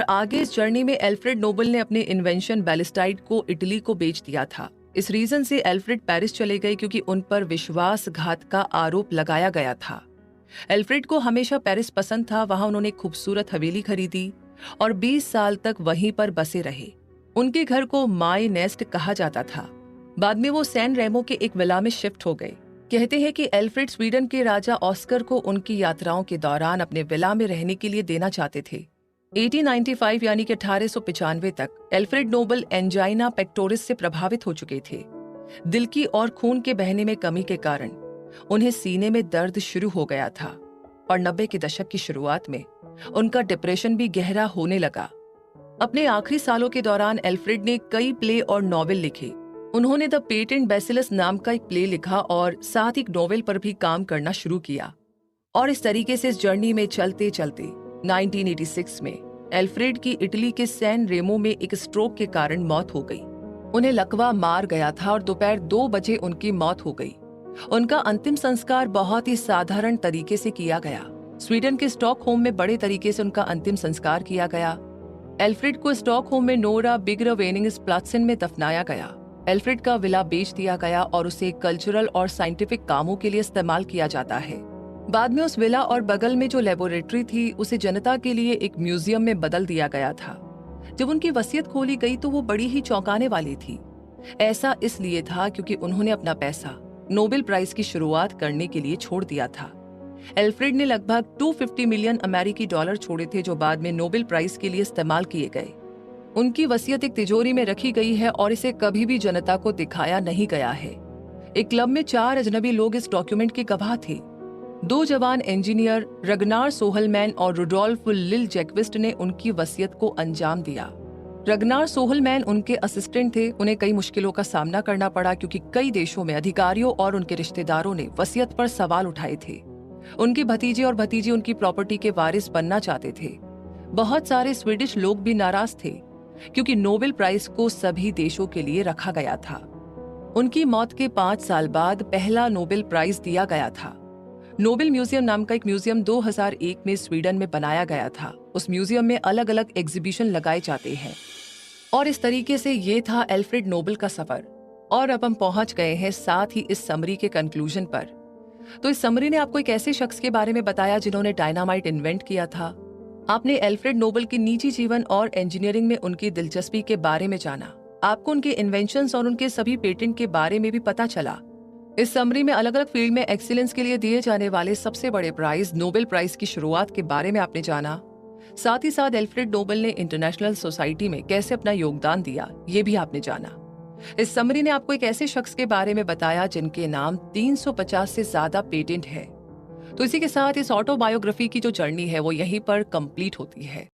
आगे इस जर्नी में एल्फ्रेड नोबल ने अपने इन्वेंशन बैलिस्टाइड को इटली को बेच दिया था। इस रीजन से एल्फ्रेड पेरिस चले गए क्योंकि उन पर विश्वासघात का आरोप लगाया गया था। एल्फ्रेड को हमेशा पेरिस पसंद था। वहां उन्होंने खूबसूरत हवेली खरीदी और 20 साल तक वहीं पर बसे रहे। उनके घर को माई नेस्ट कहा जाता था। बाद में वो सैन रेमो के एक विला में शिफ्ट हो गए। कहते हैं कि एल्फ्रेड स्वीडन के राजा ऑस्कर को उनकी यात्राओं के दौरान अपने विला में रहने के लिए देना चाहते थे। 1895 यानी कि 1895 तक एल्फ्रेड नोबल एंजाइना पेक्टोरिस से प्रभावित हो चुके थे। दिल की और खून के बहने में कमी के कारण उन्हें सीने में दर्द शुरू हो गया था और 90 के दशक की शुरुआत में उनका डिप्रेशन भी गहरा होने लगा। अपने आखिरी सालों के दौरान एल्फ्रेड ने कई प्ले और नॉवेल लिखे। उन्होंने द पेटेंट बेसिलस नाम का एक प्ले लिखा और साथ ही एक नॉवेल पर भी काम करना शुरू किया। और इस तरीके से इस जर्नी में चलते चलते 1986 में एल्फ्रेड की इटली के सैन रेमो में एक स्ट्रोक के कारण मौत हो गई। उन्हें लकवा मार गया था और दोपहर 2 बजे उनकी मौत हो गई। उनका अंतिम संस्कार बहुत ही साधारण तरीके से किया गया। स्वीडन के स्टॉकहोम में बड़े तरीके से उनका अंतिम संस्कार किया गया। एल्फ्रेड को स्टॉकहोम में नोरा बिग्रवेनिंग्सप्लात्सेन में दफनाया गया। एल्फ्रेड का विला बेच दिया गया और उसे कल्चरल और साइंटिफिक कामों के लिए इस्तेमाल किया जाता है। बाद में उस विला और बगल में जो लेबोरेटरी थी उसे जनता के लिए एक म्यूजियम में बदल दिया गया था। जब उनकी वसीयत खोली गई तो वो बड़ी ही चौंकाने वाली थी। ऐसा इसलिए था क्योंकि उन्होंने अपना पैसा नोबेल प्राइज की शुरुआत करने के लिए छोड़ दिया था। एल्फ्रेड ने लगभग 250 मिलियन अमेरिकी डॉलर छोड़े थे जो बाद में नोबेल प्राइज के लिए इस्तेमाल किए गए। उनकी वसीयत एक तिजोरी में रखी गई है और इसे कभी भी जनता को दिखाया नहीं गया है। एक क्लब में 4 अजनबी लोग इस डॉक्यूमेंट के गवाह थे। 2 जवान इंजीनियर रगनार सोहलमैन और रुडोल्फ लिल जैक्विस्ट ने उनकी वसीयत को अंजाम दिया। रगनार सोहलमैन उनके असिस्टेंट थे। उन्हें कई मुश्किलों का सामना करना पड़ा क्योंकि कई देशों में अधिकारियों और उनके रिश्तेदारों ने वसीयत पर सवाल उठाए थे। उनके भतीजे और भतीजी उनकी प्रॉपर्टी के वारिस बनना चाहते थे। बहुत सारे स्वीडिश लोग भी नाराज थे क्योंकि नोबेल प्राइज को सभी देशों के लिए रखा गया था। उनकी मौत के 5 साल बाद पहला नोबेल प्राइज दिया गया था। नोबेल म्यूजियम नाम का एक म्यूजियम 2001 में स्वीडन में बनाया गया था। उस म्यूजियम में अलग अलग एग्जीबिशन लगाए जाते हैं। और इस तरीके से ये था एल्फ्रेड नोबल का सफर। और अब हम पहुंच गए हैं साथ ही इस समरी के कंक्लूजन पर। तो इस समरी ने आपको एक ऐसे शख्स के बारे में बताया जिन्होंने डायनामाइट इन्वेंट किया था। आपने एल्फ्रेड नोबल के निजी जीवन और इंजीनियरिंग में उनकी दिलचस्पी के बारे में जाना। आपको उनके इन्वेंशंस और उनके सभी पेटेंट के बारे में भी पता चला। इस समरी में अलग अलग फील्ड में एक्सीलेंस के लिए दिए जाने वाले सबसे बड़े प्राइज नोबेल प्राइज की शुरुआत के बारे में आपने जाना। साथ ही साथ एल्फ्रेड नोबल ने इंटरनेशनल सोसाइटी में कैसे अपना योगदान दिया, ये भी आपने जाना। इस समरी ने आपको एक ऐसे शख्स के बारे में बताया जिनके नाम 350 से ज्यादा पेटेंट है। तो इसी के साथ इस ऑटोबायोग्राफी की जो जर्नी है वो यहीं पर कंप्लीट होती है।